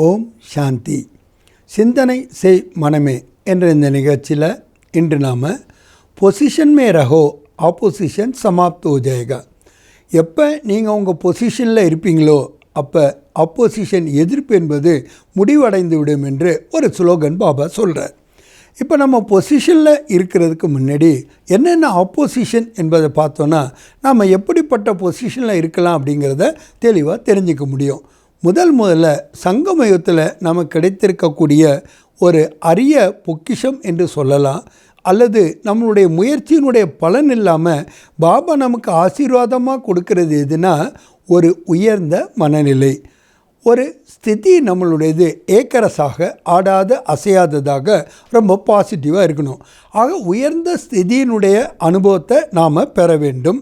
ஓம் சாந்தி. சிந்தனை செய் மனமே என்ற இந்த நிகழ்ச்சியில் இன்று நாம் பொசிஷன் மே ரஹோ ஆப்போசிஷன் சமாப்த் ஹோ ஜாயேகா. எப்போ நீங்கள் உங்கள் பொசிஷனில் இருப்பீங்களோ அப்போ ஆப்போசிஷன் எதிர்ப்பு என்பது முடிவடைந்து விடும் என்று ஒரு ஸ்லோகன் பாபா சொல்கிறார். இப்போ நம்ம பொசிஷனில் இருக்கிறதுக்கு முன்னாடி என்னென்ன ஆப்போசிஷன் என்பதை பார்த்தோன்னா நாம் எப்படிப்பட்ட பொசிஷனில் இருக்கலாம் அப்படிங்கிறத தெளிவாக தெரிஞ்சிக்க முடியும். முதல்ல சங்கமயுகத்தில் நமக்கு கிடைத்திருக்கக்கூடிய ஒரு அரிய பொக்கிஷம் என்று சொல்லலாம். அல்லது நம்மளுடைய முயற்சியினுடைய பலன் இல்லாமல் பாபா நமக்கு ஆசீர்வாதமாக கொடுக்கறது எதுனா ஒரு உயர்ந்த மனநிலை, ஒரு ஸ்திதி. நம்மளுடையது ஏக்கரசாக ஆடாத அசையாததாக ரொம்ப பாசிட்டிவாக இருக்கணும். ஆக உயர்ந்த ஸ்திதியினுடைய அனுபவத்தை நாம் பெற வேண்டும்.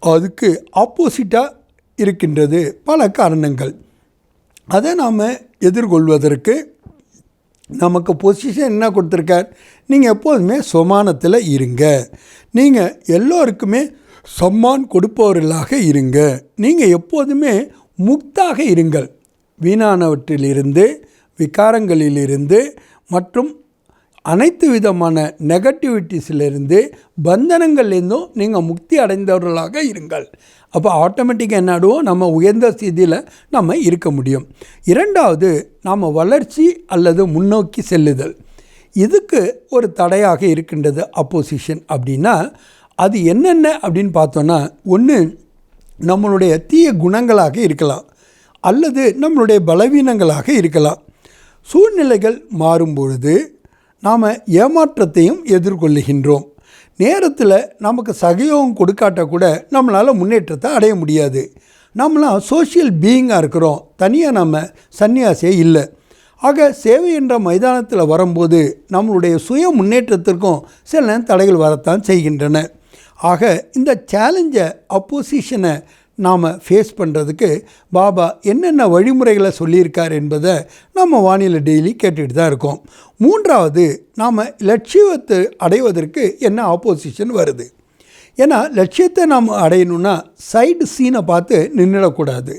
அதுக்கு ஆப்போசிட்டாக இருக்கின்றது பல காரணங்கள். அதை நாம் எதிர்கொள்வதற்கு நமக்கு பொசிஷன் என்ன கொடுத்துருக்கார்? நீங்கள் எப்போதுமே சமானத்தில் இருங்க, நீங்கள் எல்லோருக்குமே சம்மான் கொடுப்பவர்களாக இருங்க, நீங்கள் எப்போதுமே முக்தாக இருங்கள், வீணானவற்றிலிருந்து விகாரங்களிலிருந்து மற்றும் அனைத்து விதமான நெகட்டிவிட்டிஸிலிருந்து பந்தனங்கள்லேருந்தும் நீங்கள் முக்தி அடைந்தவர்களாக இருங்கள். அப்போ ஆட்டோமேட்டிக்காக என்னாடுவோம், நம்ம உயர்ந்த ஸ்திதியில் நம்ம இருக்க முடியும். இரண்டாவது, நாம் வளர்ச்சி அல்லது முன்னோக்கி செல்லுதல். இதுக்கு ஒரு தடையாக இருக்கின்றது அப்போசிஷன். அப்படின்னா அது என்னென்ன அப்படின்னு பார்த்தோன்னா, ஒன்று நம்மளுடைய தீய குணங்களாக இருக்கலாம், அல்லது நம்மளுடைய பலவீனங்களாக இருக்கலாம். சூழ்நிலைகள் மாறும்பொழுது நாம் ஏமாற்றத்தையும் எதிர்கொள்ளுகின்றோம். நேரத்தில் நமக்கு சகயோகம் கொடுக்காட்ட கூட நம்மளால் முன்னேற்றத்தை அடைய முடியாது. நம்மளாம் சோஷியல் பீயிங்காக இருக்கிறோம், தனியாக நம்ம சன்னியாசியே இல்லை. ஆக சேவை என்ற மைதானத்தில் வரும்போது நம்மளுடைய சுய முன்னேற்றத்திற்கும் சில தடைகள் வரத்தான் செய்கின்றன. ஆக இந்த சேலஞ்சை அப்போசிஷனை நாம் ஃபேஸ் பண்ணுறதுக்கு பாபா என்னென்ன வழிமுறைகளை சொல்லியிருக்கார் என்பதை நம்ம வானிலை டெய்லி கேட்டுகிட்டு தான் இருக்கோம். மூன்றாவது, நாம் லட்சியத்தை அடைவதற்கு என்ன ஆப்போசிஷன் வருது. ஏன்னா லட்சியத்தை நாம் அடையணுன்னா சைடு சீனை பார்த்து நின்றுடக்கூடாது.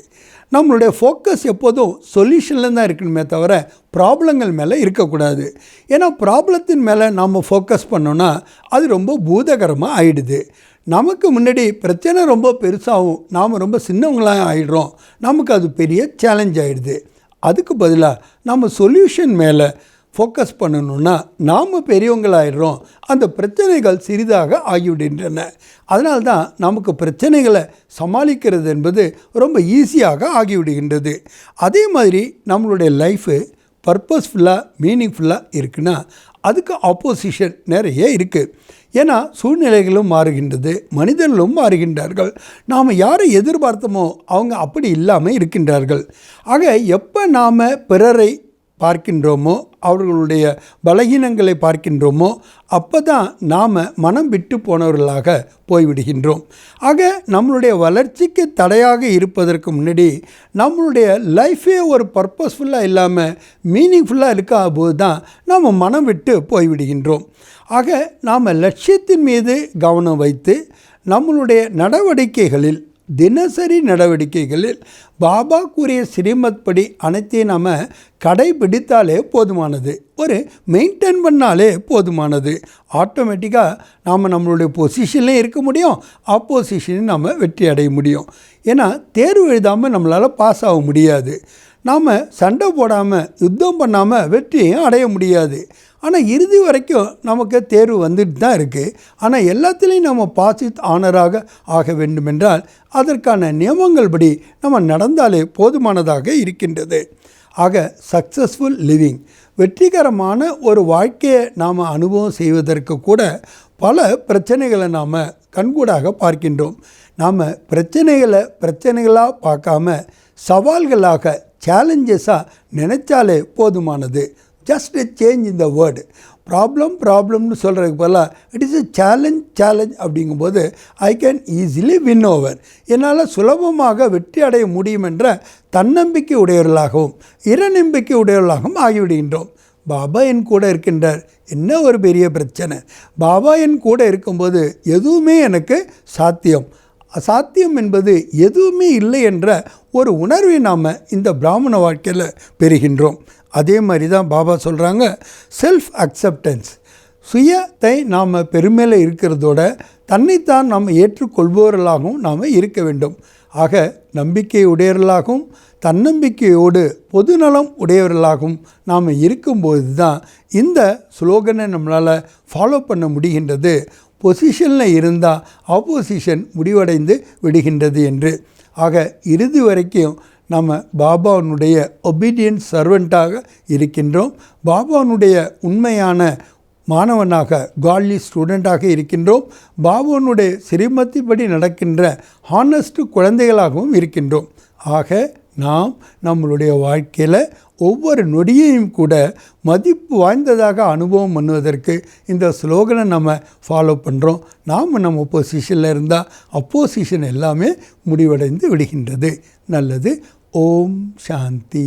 நம்மளுடைய ஃபோக்கஸ் எப்போதும் சொல்யூஷனில் தான் இருக்கணுமே தவிர ப்ராப்ளங்கள் மேலே இருக்கக்கூடாது. ஏன்னா ப்ராப்ளத்தின் மேலே நாம் ஃபோக்கஸ் பண்ணோன்னா அது ரொம்ப பூதகரமாக ஆயிடுது. நமக்கு முன்னாடி பிரச்சனை ரொம்ப பெருசாகவும் நாம் ரொம்ப சின்னவங்களாக ஆகிடுறோம், நமக்கு அது பெரிய சேலஞ்ச் ஆகிடுது. அதுக்கு பதிலாக நம்ம சொல்யூஷன் மேலே ஃபோக்கஸ் பண்ணணுன்னா நாம் பெரியவங்களாகிடுறோம், அந்த பிரச்சனைகள் சிறிதாக ஆகிவிடுகின்றன. அதனால்தான் நமக்கு பிரச்சனைகளை சமாளிக்கிறது என்பது ரொம்ப ஈஸியாக ஆகிவிடுகின்றது. அதே மாதிரி நம்மளுடைய லைஃபு பர்பஸ்ஃபுல்லாக மீனிங்ஃபுல்லாக இருக்குன்னா அதுக்கு ஆப்போசிஷன் நிறைய இருக்குது. ஏன்னா சூழ்நிலைகளும் மாறுகின்றது, மனிதர்களும் மாறுகின்றார்கள். நாம் யாரை எதிர்பார்த்தோமோ அவங்க அப்படி இல்லாமல் இருக்கின்றார்கள். ஆக எப்போ நாம் பிறரை பார்க்கின்றோமோ, அவர்களுடைய பலகீனங்களை பார்க்கின்றோமோ, அப்போ தான் நாம் மனம் விட்டு போனவர்களாக போய்விடுகின்றோம். ஆக நம்மளுடைய வளர்ச்சிக்கு தடையாக இருப்பதற்கு முன்னாடி நம்மளுடைய லைஃபே ஒரு பர்பஸ்ஃபுல்லாக இல்லாமல் மீனிங்ஃபுல்லாக இருக்காத போது தான் நாம் மனம் விட்டு போய்விடுகின்றோம். ஆக நாம் லட்சியத்தின் மீது கவனம் வைத்து நம்மளுடைய நடவடிக்கைகளில், தினசரி நடவடிக்கைகளில் பாபா கூறிய ஸ்ரீமத் படி அனைத்தையும் நாம் கடைபிடித்தாலே போதுமானது, ஒரு மெயின்டைன் பண்ணாலே போதுமானது. ஆட்டோமேட்டிக்காக நாம் நம்மளுடைய பொசிஷன்லேயும் இருக்க முடியும், ஆப்போசிஷனையும் நம்ம வெற்றி அடைய முடியும். ஏன்னா தேர்வு எழுதாமல் நம்மளால் பாஸ் ஆக முடியாது, நாம் சண்டை போடாமல் யுத்தம் பண்ணாமல் வெற்றியும் அடைய முடியாது. ஆனால் இறுதி வரைக்கும் நமக்கு தேர்வு வந்துட்டு தான் இருக்குது. ஆனால் எல்லாத்துலேயும் நம்ம பாஸ் ஆனராக ஆக வேண்டுமென்றால் அதற்கான நியமங்கள் படி நம்ம நடந்தாலே போதுமானதாக இருக்கின்றது. ஆக சக்ஸஸ்ஃபுல் லிவிங், வெற்றிகரமான ஒரு வாழ்க்கையை நாம் அனுபவம் செய்வதற்கு கூட பல பிரச்சனைகளை நாம் கண்கூடாக பார்க்கின்றோம். நாம் பிரச்சனைகளாக பார்க்காம சவால்களாக, சேலஞ்சஸாக நினைச்சாலே போதுமானது. Just a change in the word. ப்ராப்ளம்னு சொல்கிறதுக்கு பதிலாக இட் இஸ் a சேலஞ்ச் அப்படிங்கும்போது I can easily win over, என்னால் சுலபமாக வெற்றி அடைய முடியும் என்ற தன்னம்பிக்கை உடையவர்களாகவும் இறைநம்பிக்கை உடையவர்களாகவும் ஆகிவிடுகின்றோம். பாபா என் கூட இருக்கின்றார், என்ன ஒரு பெரிய பிரச்சனை, பாபா என் கூட இருக்கும்போது எதுவுமே எனக்கு சாத்தியம். அசாத்தியம் என்பது எதுவுமே இல்லை என்ற ஒரு உணர்வை நாம் இந்த பிராமண வாழ்க்கையில் பெறுகின்றோம். அதே மாதிரி தான் பாபா சொல்கிறாங்க, செல்ஃப் அக்செப்டன்ஸ், சுயத்தை நாம் பெருமையில் இருக்கிறதோட தன்னைத்தான் நாம் ஏற்றுக்கொள்பவர்களாகவும் நாம் இருக்க வேண்டும். ஆக நம்பிக்கை உடையவர்களாகவும் தன்னம்பிக்கையோடு பொதுநலம் உடையவர்களாகவும் நாம் இருக்கும்போது தான் இந்த ஸ்லோகனை நம்மளால் ஃபாலோ பண்ண முடிகின்றது. பொசிஷனில் இருந்தால் ஆப்போசிஷன் முடிவடைந்து விடுகின்றது என்று. ஆக இறுதி வரைக்கும் நம்ம பாபாவுடைய ஒபீடியன்ட் சர்வெண்ட்டாக இருக்கின்றோம். பாபாவுடைய உண்மையான மாணவனாக, காட்லி ஸ்டூடெண்ட்டாக இருக்கின்றோம். பாபாவுடைய சிறுமத்திப்படி நடக்கின்ற ஹானஸ்ட் குழந்தைகளாகவும் இருக்கின்றோம். ஆக நாம் நம்மளுடைய வாழ்க்கையில் ஒவ்வொரு நொடியையும் கூட மதிப்பு வாய்ந்ததாக அனுபவம் பண்ணுவதற்கு இந்த ஸ்லோகனை நம்ம ஃபாலோ பண்ணுறோம். நாம் நம்ம பொசிஷனில் இருந்தால் அப்போசிஷன் எல்லாமே முடிவடைந்து விடுகின்றது. நல்லது. ஓம் சாந்தி.